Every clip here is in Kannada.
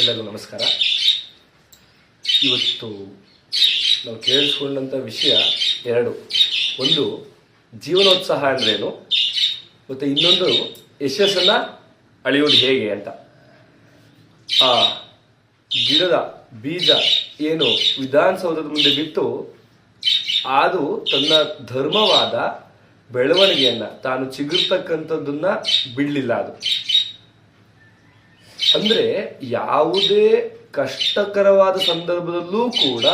ಎಲ್ಲರಿಗೂ ನಮಸ್ಕಾರ. ಇವತ್ತು ನಾವು ಕೇಳಿಸ್ಕೊಂಡಂಥ ವಿಷಯ ಎರಡು. ಒಂದು ಜೀವನೋತ್ಸಾಹ ಅಂದ್ರೇನು, ಮತ್ತು ಇನ್ನೊಂದು ಯಶಸ್ಸನ್ನು ಅಳೆಯೋದು ಹೇಗೆ ಅಂತ. ಆ ಗಿಡದ ಬೀಜ ಏನು ವಿಧಾನಸೌಧದ ಮುಂದೆ ಬಿತ್ತು, ಅದು ತನ್ನ ಧರ್ಮವಾದ ಬೆಳವಣಿಗೆಯನ್ನ ತಾನು ಚಿಗುರ್ತಕ್ಕಂಥದ್ದನ್ನ ಬಿಡಲಿಲ್ಲ. ಅದು ಅಂದ್ರೆ ಯಾವುದೇ ಕಷ್ಟಕರವಾದ ಸಂದರ್ಭದಲ್ಲೂ ಕೂಡ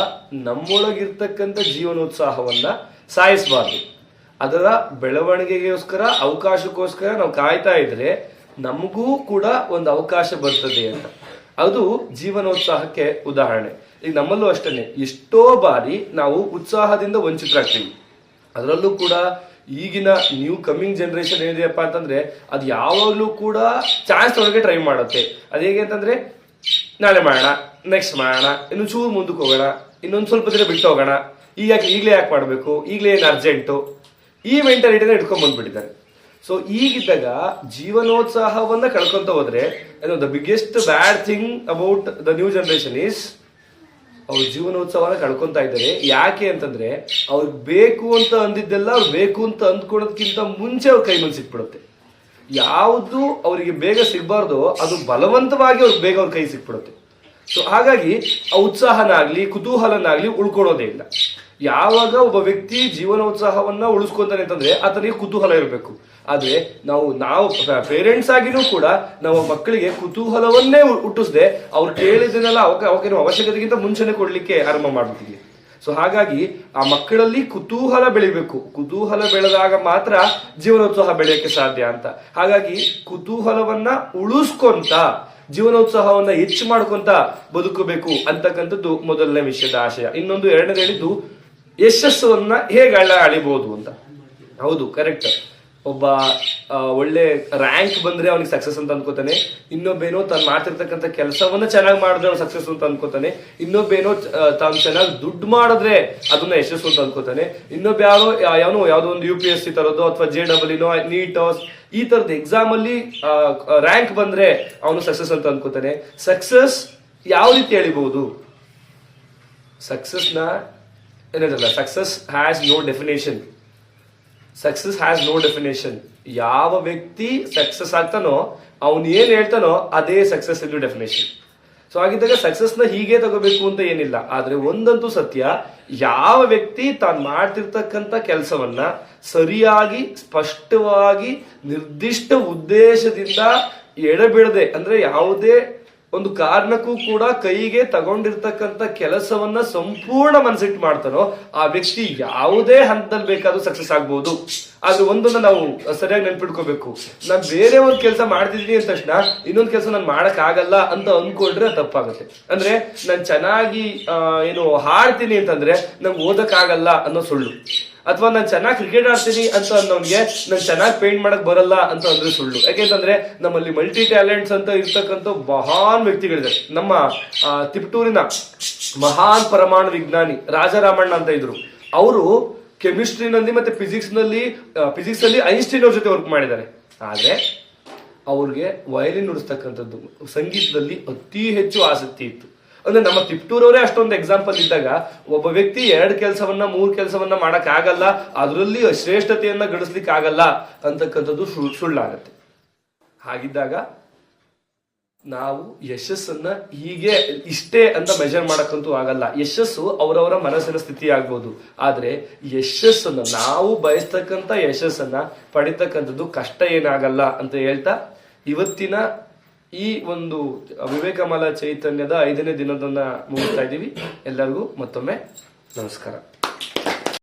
ನಮ್ಮೊಳಗಿರ್ತಕ್ಕಂಥ ಜೀವನೋತ್ಸಾಹವನ್ನ ಸಾಯಿಸಬಾರ್ದು. ಅದರ ಬೆಳವಣಿಗೆಗೋಸ್ಕರ ಅವಕಾಶಕ್ಕೋಸ್ಕರ ನಾವು ಕಾಯ್ತಾ ಇದ್ರೆ ನಮಗೂ ಕೂಡ ಒಂದು ಅವಕಾಶ ಬರ್ತದೆ ಅಂತ. ಅದು ಜೀವನೋತ್ಸಾಹಕ್ಕೆ ಉದಾಹರಣೆ. ಈಗ ನಮ್ಮಲ್ಲೂ ಅಷ್ಟೇ ಎಷ್ಟೋ ಬಾರಿ ನಾವು ಉತ್ಸಾಹದಿಂದ ವಂಚಿತರಾಗ್ತೀವಿ. ಅದರಲ್ಲೂ ಕೂಡ ಈಗಿನ ನ್ಯೂ ಕಮಿಂಗ್ ಜನರೇಷನ್ ಏನಿದೆಯಪ್ಪ ಅಂತಂದ್ರೆ ಅದು ಯಾವಾಗಲೂ ಕೂಡ ಚಾನ್ಸ್ ಒಳಗೆ ಟ್ರೈ ಮಾಡುತ್ತೆ. ಅದು ಹೇಗೆ ಅಂತಂದ್ರೆ ನಾಳೆ ಮಾಡೋಣ, ನೆಕ್ಸ್ಟ್ ಮಾಡೋಣ, ಇನ್ನೊಂದು ಚೂರು ಮುಂದಕ್ಕೆ ಹೋಗೋಣ, ಇನ್ನೊಂದು ಸ್ವಲ್ಪ ದಿನ ಬಿಟ್ಟು ಹೋಗೋಣ, ಈಗಲೇ ಯಾಕೆ ಮಾಡಬೇಕು, ಈಗಲೇ ಏನು ಅರ್ಜೆಂಟು, ಈ ಮೆಂಟಾಲಿಟಿನ ಇಟ್ಕೊಂಡ್ ಬಂದ್ಬಿಟ್ಟಿದ್ದಾರೆ. ಸೊ ಈಗಿದ್ದಾಗ ಜೀವನೋತ್ಸಾಹವನ್ನ ಕಳ್ಕೊಂತ ಹೋದ್ರೆ the biggest bad thing about the new generation is ಅವ್ರ ಜೀವನೋತ್ಸವನ ಕಳ್ಕೊಂತ ಇದ್ದಾರೆ. ಯಾಕೆ ಅಂತಂದ್ರೆ ಅವ್ರಿಗೆ ಬೇಕು ಅಂತ ಅಂದಿದ್ದೆಲ್ಲ ಅವ್ರು ಬೇಕು ಅಂತ ಅಂದ್ಕೊಳೋದಕ್ಕಿಂತ ಮುಂಚೆ ಅವ್ರ ಕೈ ಮುಂದೆ ಸಿಕ್ಬಿಡುತ್ತೆ. ಯಾವುದು ಅವರಿಗೆ ಬೇಗ ಸಿಗ್ಬಾರ್ದು ಅದು ಬಲವಂತವಾಗಿ ಅವ್ರಿಗೆ ಬೇಗ ಅವ್ರ ಕೈ ಸಿಕ್ಬಿಡುತ್ತೆ. ಸೊ ಹಾಗಾಗಿ ಆ ಉತ್ಸಾಹನಾಗ್ಲಿ ಕುತೂಹಲನಾಗ್ಲಿ ಉಳ್ಕೊಳ್ಳೋದೇ ಇಲ್ಲ. ಯಾವಾಗ ಒಬ್ಬ ವ್ಯಕ್ತಿ ಜೀವನೋತ್ಸಾಹವನ್ನ ಉಳಿಸ್ಕೊಂತಾನೆ ಅಂತಂದ್ರೆ ಆತನಿಗೆ ಕುತೂಹಲ ಇರಬೇಕು. ಆದ್ರೆ ನಾವು ಪೇರೆಂಟ್ಸ್ ಆಗಿನೂ ಕೂಡ ನಾವು ಮಕ್ಕಳಿಗೆ ಕುತೂಹಲವನ್ನೇ ಹುಟ್ಟಿಸದೆ ಅವ್ರು ಕೇಳಿದ್ದನ್ನೆಲ್ಲ ಅವಕ್ಕೆ ಅವಶ್ಯಕತೆಗಿಂತ ಮುಂಚೆನೆ ಕೊಡ್ಲಿಕ್ಕೆ ಆರಂಭ ಮಾಡ್ಬಿಟ್ಟಿದ್ವಿ. ಸೊ ಹಾಗಾಗಿ ಆ ಮಕ್ಕಳಲ್ಲಿ ಕುತೂಹಲ ಬೆಳಿಬೇಕು. ಕುತೂಹಲ ಬೆಳೆದಾಗ ಮಾತ್ರ ಜೀವನೋತ್ಸಾಹ ಬೆಳೆಯಕ್ಕೆ ಸಾಧ್ಯ ಅಂತ. ಹಾಗಾಗಿ ಕುತೂಹಲವನ್ನ ಉಳಿಸ್ಕೊಂತ ಜೀವನೋತ್ಸಾಹವನ್ನ ಹೆಚ್ಚು ಮಾಡ್ಕೊಂತ ಬದುಕಬೇಕು ಅಂತಕ್ಕಂಥದ್ದು ಮೊದಲನೇ ವಿಷಯದ ಆಶಯ. ಇನ್ನೊಂದು ಎರಡನೇದು ಹೇಳಿದ್ದು ಯಶಸ್ಸನ್ನ ಹೇಗೆ ಅಳಿಬಹುದು ಅಂತ. ಹೌದು, ಕರೆಕ್ಟ್. ಒಬ್ಬ ಒಳ್ಳೆ ರ್ಯಾಂಕ್ ಬಂದ್ರೆ ಅವನಿಗೆ ಸಕ್ಸಸ್ ಅಂತ ಅನ್ಕೋತಾನೆ. ಇನ್ನೊಬ್ಬೇನೋ ತಾನು ಮಾಡ್ತಿರ್ತಕ್ಕಂಥ ಕೆಲಸವನ್ನ ಚೆನ್ನಾಗಿ ಮಾಡಿದ್ರೆ ಅವ್ನು ಸಕ್ಸಸ್ ಅಂತ ಅನ್ಕೋತಾನೆ. ಇನ್ನೊಬ್ಬೇನೋ ತಾನು ಚೆನ್ನಾಗಿ ದುಡ್ಡು ಮಾಡಿದ್ರೆ ಅದನ್ನ ಯಶಸ್ಸು ಅಂತ ಅನ್ಕೋತಾನೆ. ಇನ್ನೊಬ್ಬ ಯಾವ್ದೋ ಒಂದು UPSC ತರೋದು ಅಥವಾ JEE ನೀಟ್ ಈ ತರದ ಎಕ್ಸಾಮ್ ಅಲ್ಲಿ ರ್ಯಾಂಕ್ ಬಂದ್ರೆ ಅವನು ಸಕ್ಸಸ್ ಅಂತ ಅನ್ಕೋತಾನೆ. ಸಕ್ಸಸ್ ಯಾವ ರೀತಿ ಎಳಿಬಹುದು? Success has no definition. Success has no definition. ಯಾವ ವ್ಯಕ್ತಿ ಸಕ್ಸಸ್ ಆಗ್ತಾನೋ ಅವನು ಏನ್ ಹೇಳ್ತಾನೋ ಅದೇ ಸಕ್ಸಸ್ ಎಂದು ಡೆಫಿನೇಷನ್. ಸೊ ಹಾಗಿದ್ದಾಗ ಸಕ್ಸಸ್ನ ಹೀಗೆ ತಗೋಬೇಕು ಅಂತ ಏನಿಲ್ಲ. ಆದ್ರೆ ಒಂದಂತೂ ಸತ್ಯ, ಯಾವ ವ್ಯಕ್ತಿ ತಾನು ಮಾಡ್ತಿರ್ತಕ್ಕಂಥ ಕೆಲಸವನ್ನ ಸರಿಯಾಗಿ ಸ್ಪಷ್ಟವಾಗಿ ನಿರ್ದಿಷ್ಟ ಉದ್ದೇಶದಿಂದ ಎಡಬಿಡದೆ, ಅಂದ್ರೆ ಯಾವುದೇ ಒಂದು ಕಾರಣಕ್ಕೂ ಕೂಡ ಕೈಗೆ ತಗೊಂಡಿರ್ತಕ್ಕಂಥ ಕೆಲಸವನ್ನ ಸಂಪೂರ್ಣ ಮನಸ್ಸಿಟ್ಟು ಮಾಡ್ತಾನೋ ಆ ವ್ಯಕ್ತಿ ಯಾವುದೇ ಹಂತದಲ್ಲಿ ಬೇಕಾದ್ರೂ ಸಕ್ಸಸ್ ಆಗ್ಬಹುದು. ಆದ್ರೆ ಒಂದನ್ನ ನಾವು ಸರಿಯಾಗಿ ನೆನ್ಪಿಟ್ಕೋಬೇಕು. ನಾನು ಬೇರೆ ಒಂದು ಕೆಲಸ ಮಾಡ್ತಿದ್ದೀನಿ ಅಂದ ತಕ್ಷಣ ಇನ್ನೊಂದು ಕೆಲಸ ನಾನು ಮಾಡಕ್ ಆಗಲ್ಲ ಅಂತ ಅನ್ಕೊಂಡ್ರೆ ತಪ್ಪಾಗುತ್ತೆ. ಅಂದ್ರೆ ನಾನು ಚೆನ್ನಾಗಿ ಹಾಡ್ತೀನಿ ಅಂತಂದ್ರೆ ನಂಗೆ ಓದಕ್ ಆಗಲ್ಲ ಅನ್ನೋ ಸುಳ್ಳು. ಅಥವಾ ನಾನು ಚೆನ್ನಾಗಿ ಕ್ರಿಕೆಟ್ ಆಡ್ತೀನಿ ಅಂತ ಅನ್ನೋನ್ಗೆ ನಾನು ಚೆನ್ನಾಗಿ ಪೇಂಟ್ ಮಾಡಕ್ ಬರಲ್ಲ ಅಂತ ಅಂದ್ರೆ ಸುಳ್ಳು. ಯಾಕೆಂತಂದ್ರೆ ನಮ್ಮಲ್ಲಿ ಮಲ್ಟಿ ಟ್ಯಾಲೆಂಟ್ಸ್ ಅಂತ ಇರ್ತಕ್ಕಂಥ ಮಹಾನ್ ವ್ಯಕ್ತಿಗಳಿದ್ದಾರೆ. ನಮ್ಮ ತಿಪ್ಟೂರಿನ ಮಹಾನ್ ಪರಮಾಣು ವಿಜ್ಞಾನಿ ರಾಜಾರಾಮಣ್ಣ ಅಂತ ಇದ್ರು. ಅವರು ಕೆಮಿಸ್ಟ್ರಿನಲ್ಲಿ ಮತ್ತೆ ಫಿಸಿಕ್ಸ್ ಅಲ್ಲಿ ಐನ್ಸ್ಟೈನ್ ಅವ್ರ ಜೊತೆ ವರ್ಕ್ ಮಾಡಿದ್ದಾರೆ. ಆದ್ರೆ ಅವ್ರಿಗೆ ವಯಲಿನ್ ನುಡಿಸ್ತಕ್ಕಂಥದ್ದು, ಸಂಗೀತದಲ್ಲಿ ಅತಿ ಹೆಚ್ಚು ಆಸಕ್ತಿ ಇತ್ತು. ಅಂದ್ರೆ ನಮ್ಮ ತಿಪ್ಟೂರವರೇ ಅಷ್ಟೊಂದು ಎಕ್ಸಾಂಪಲ್ ಇದ್ದಾಗ ಒಬ್ಬ ವ್ಯಕ್ತಿ 2 ಕೆಲಸವನ್ನ 3 ಕೆಲಸವನ್ನ ಮಾಡಕ್ ಆಗಲ್ಲ, ಅದರಲ್ಲಿ ಶ್ರೇಷ್ಠತೆಯನ್ನ ಗಳಿಸ್ಲಿಕ್ಕೆ ಆಗಲ್ಲ ಅಂತಕ್ಕಂಥದ್ದು ಸುಳ್ಳಾಗತ್ತೆ. ಹಾಗಿದ್ದಾಗ ನಾವು ಯಶಸ್ಸನ್ನ ಹೀಗೆ ಇಷ್ಟೇ ಅಂತ ಮೆಜರ್ ಮಾಡಕ್ಕಂತೂ ಆಗಲ್ಲ. ಯಶಸ್ಸು ಅವರವರ ಮನಸ್ಸಿನ ಸ್ಥಿತಿ ಆಗ್ಬೋದು. ಆದ್ರೆ ಯಶಸ್ಸನ್ನ ನಾವು ಬಯಸ್ತಕ್ಕಂಥ ಯಶಸ್ಸನ್ನ ಪಡಿತಕ್ಕಂಥದ್ದು ಕಷ್ಟ ಏನಾಗಲ್ಲ ಅಂತ ಹೇಳ್ತಾ ಇವತ್ತಿನ ಈ ಒಂದು ವಿವೇಕಮಾಲಾ ಚೈತನ್ಯದ 5ನೇ ದಿನದನ್ನ ಮುಗಿಸ್ತಾ ಇದ್ದೀವಿ. ಎಲ್ಲರಿಗೂ ಮತ್ತೊಮ್ಮೆ ನಮಸ್ಕಾರ.